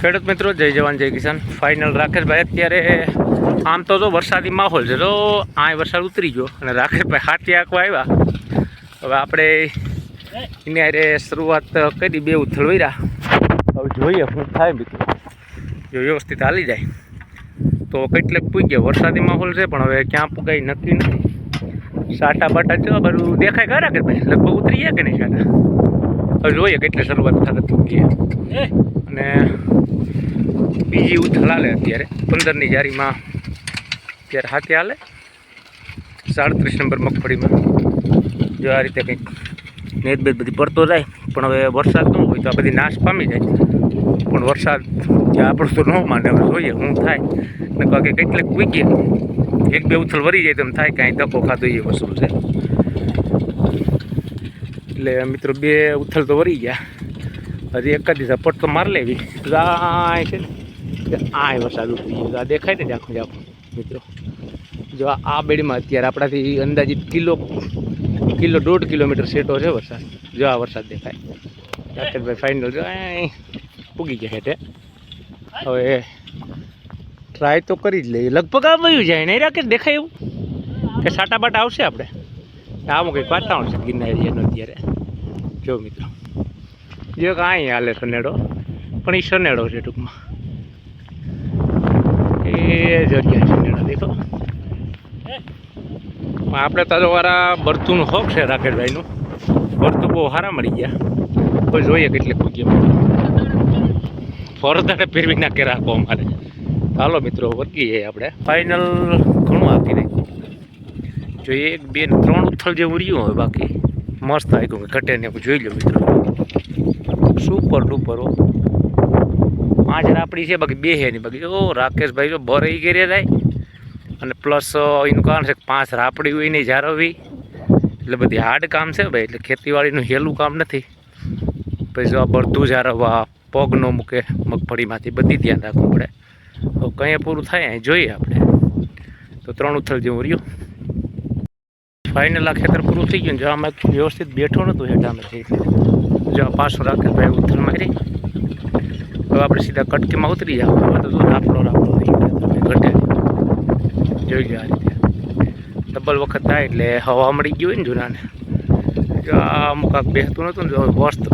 ખેડૂત મિત્રો, જય જવાન જય કિસાન. ફાઇનલ રાકેશભાઈ અત્યારે આમ તો જો વરસાદી માહોલ છે, તો આ વરસાદ ઉતરી ગયો અને રાકેશભાઈ હાથી આંકવા આવ્યા. હવે આપણે એની આરે શરૂઆત કરી, બે ઉથલ વર્યા. હવે જોઈએ શું થાય મિત્રો. જો વ્યવસ્થિત હાલી જાય તો કેટલેક પૂગ્યા. વરસાદી માહોલ છે પણ હવે ક્યાં પૂગાય નક્કી નથી. સાટા બાટા જો બધું દેખાય ખરા રાકેશભાઈ, લગભગ ઉતરી ગયા કે નહીં સાટા. હવે જોઈએ કેટલી શરૂઆત થતા પૂગીએ. અને બીજી ઉથલ હાલે અત્યારે 15ની જારીમાં અત્યારે હાથે હાલે 37 નંબર મગફળીમાં. જો આ રીતે કંઈક નેત બેત બધી પડતો જાય, પણ હવે વરસાદ ન હોય તો આ બધી નાશ પામી જાય. પણ વરસાદ જે આપણું તો ન માને. હવે જોઈએ શું થાય. ને બાકી કેટલેક પૂગીએ, એક બે ઉથલ વરી જાય તો એમ થાય કાંઈ ધક્કો ખાધો એ વસ્તુ છે. એટલે મિત્રો બે ઉથલ તો વરી ગયા. હજી એક જ દિવસ પટ તો મારી લેવી. આ છે ને આ વરસાદ ઉતરી ગયો. આ દેખાય ને આખું આખું મિત્રો. જો આ બેડીમાં અત્યારે આપણાથી અંદાજિત કિલો 1.5 કિલોમીટર સેટો છે વરસાદ. જો આ વરસાદ દેખાય. રાકેશભાઈ ફાઇનલ જો પૂગી ગયા હેઠે. હવે ટ્રાય તો કરી જ લઈએ. લગભગ આ વયું જાય નહીં રાકેશ, દેખાય એવું કે સાટા બાટા આવશે આપણે. આમાં કંઈક વાતાવરણ છે ગિરનાર એરિયાનું અત્યારે. જો મિત્રો જો કાંઈ હાલે સનેડો, પણ એ સનેડો છે ટૂંકમાં. એ જગ્યાએ સનેડો દેખો. આપણે તાજોવાળા બરતુનું હોક છે રાકેશભાઈનું. બરતું બહુ સારા મળી ગયા. કોઈ જોઈએ કેટલે પૂગ્યા. ફોરદાને ફેરવી નાખે રાખો અમારે. ચાલો મિત્રો વર્ગી જાય આપણે. ફાઇનલ ઘણું આપી નાખ્યું. જો 1 2 3 ઉથલ જેવું રહ્યું હોય. બાકી મસ્ત આવ્યું ઘટે ને જોઈ લો મિત્રો. સુપર ડુપર 5 રાપડી છે, બાકી 2 હે નહીં. બાકી ઓ રાકેશભાઈ જો ભરાઈ ઘેરે જાય. અને પ્લસ એનું કારણ છે કે 5 રાપડી હોય નહીં જાળવવી. એટલે બધી હાર્ડ કામ છે ભાઈ. એટલે ખેતીવાડીનું હેલું કામ નથી. પછી જો આ બધું જાળવવા, પગ ન મૂકે મગફળીમાંથી, બધી ધ્યાન રાખવું પડે. તો કંઈ પૂરું થાય અહીં જોઈએ આપણે. તો 3 ઉથલ જેવું રહ્યું. ફાઇનલ આ ખેતર પૂરું થઈ ગયું. જો આમાં વ્યવસ્થિત બેઠો નહોતું હેઠામાંથી. જો પાછો રાકેશભાઈ ઉથલ મારી. હવે આપણે સીધા કટકીમાં ઉતરી જાવ. હવે તો રાપડો થઈ ગયો ઘટે. જોઈ લો આ રીતે ડબલ વખત થાય એટલે હવા મળી ગયું હોય ને જૂનાને. જો આ અમુક આગ બેસતું નહોતું ને, જો વસ્ત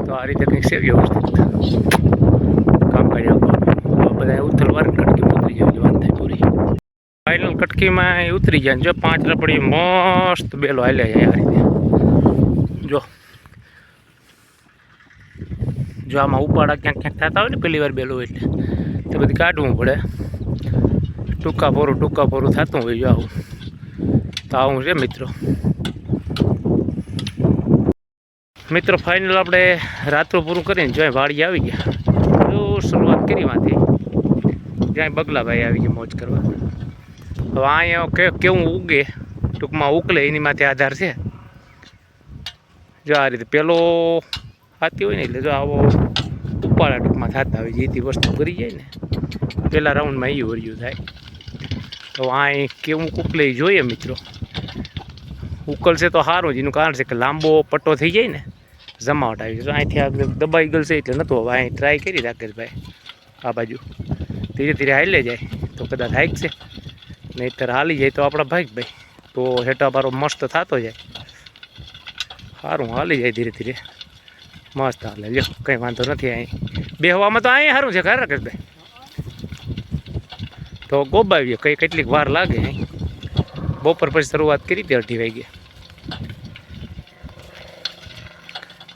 તો આ રીતે કંઈક છે વ્યવસ્થિત કામ કરી આપવાનું. બધા ઉથલ વાર કટકીમાં ઉતરી જાય. વાત થાય પૂરી. ફાઇનલ કટકીમાં ઉતરી જાય. જો 5 રપડી મસ્ત બેલો હાલ્યા જાય આ રીતે. જો આમાં ઉપાડા ક્યાંક થતા હોય ને પહેલી વાર બેલો એટલે તો બધી કાઢવું પડે. ટૂંકા પોરું થતું હોય. જો આવું તો આવું છે મિત્રો. ફાઇનલ આપણે રાત્રો પૂરું કરીને જો વાડી આવી ગયા. તો શરૂઆત કરી માંથી જ્યાં બગલાભાઈ આવી ગયા મોજ કરવા. હવે અહીંયા કેવું ઉગે ટૂંકમાં ઉકલે એની માથે આધાર છે. જો આ રીતે પેલો ખાતી હોય ને એટલે જો આવો ઉપાડા ટૂંકમાં થતા હોય. જેથી વસ્તુ કરી જાય ને પહેલા રાઉન્ડમાં એ વર્યું થાય. તો અહીં કેવું ઉકલે જોઈએ મિત્રો. ઉકલશે તો સારું જ. એનું કારણ છે કે લાંબો પટ્ટો થઈ જાય ને, જમાવટ આવી જાય. તો અહીંથી આગળ દબાઈ ગલશે એટલે નહોતું. હવે અહીં ટ્રાય કરી રાકેશભાઈ આ બાજુ ધીરે ધીરે હાલે જાય તો કદાચ હાઈકશે. નહીંતર હાલી જાય તો આપણા ભાઈ તો હેઠા બારો મસ્ત થતો જાય. સારું હાલી જાય ધીરે ધીરે મસ્ત હાલે. જો કંઈ વાંધો નથી. અહીં બેહવામાં તો અહીં સારું છે ખરા રાકેશભાઈ. તો ગોબાવીએ કેટલીક વાર લાગે. અહીં બપોર પછી શરૂઆત કરી હતી 2:30 વાગે.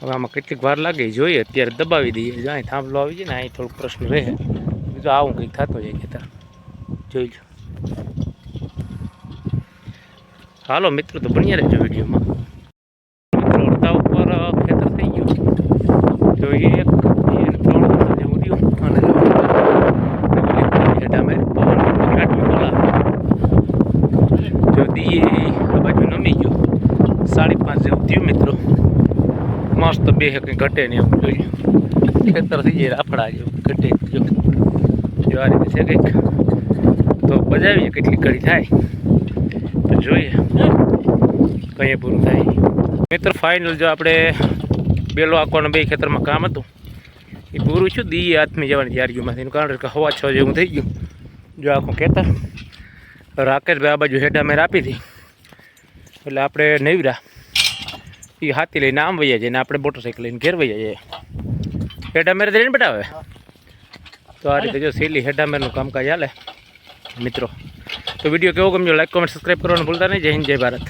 હવે આમાં કેટલીક વાર લાગે જોઈએ. અત્યારે દબાવી દઈએ. જો અહીં થાંભલો આવી જાય ને, અહીં થોડુંક પ્રશ્ન રહે. બીજું આવું કંઈક થતો જાય ખેતર. જોઈ લો. હાલો મિત્રો, તો બન્યા રહેજો વિડીયોમાં. રસ્તા ઉપર ખેતર થઈ ગયું. જો 1 2 3 જેવું રહ્યું. અને જો દીએ આ બાજુ નમી ગયું. 5:30 જેવું થયું મિત્રો. મસ્ત બે કંઈ ઘટે ને એવું જોયું. ખેતર થઈ જાય રાફડા જેવું ઘટે. જો આ રીતે છે કંઈક. તો બજાવીએ કેટલી ઘડી થાય તો જોઈએ કંઈ પૂરું થાય. મિત્રો ફાઇનલ જો આપણે બેલો આંકવાનું 2 ખેતરમાં કામ હતું. એ પૂરું છું દીએ હાથમાં જવાની તૈયારીઓમાંથી એનું કારણ કે હવા 6 જેવું થઈ ગયું. જો આખું કહેતા રાકેશભાઈ આ બાજુ હેઠા મેર આપી હતી એટલે આપણે નેવરા એ હાથી લઈને આમ વૈયા જાય ને આપણે મોટરસાઇકલ લઈને ઘેર વૈયા જઈએ. હેઠા મેરે લઈને બતાવે તો આ રીતે જો સેલી હેઠા મેરનું કામકાજ હાલે મિત્રો. તો વિડીયો કેવો ગમ્યો લાઈક કોમેન્ટ સબસ્ક્રાઈબ કરવાનું ભૂલતા નહીં. જય હિન્દ જય ભારત.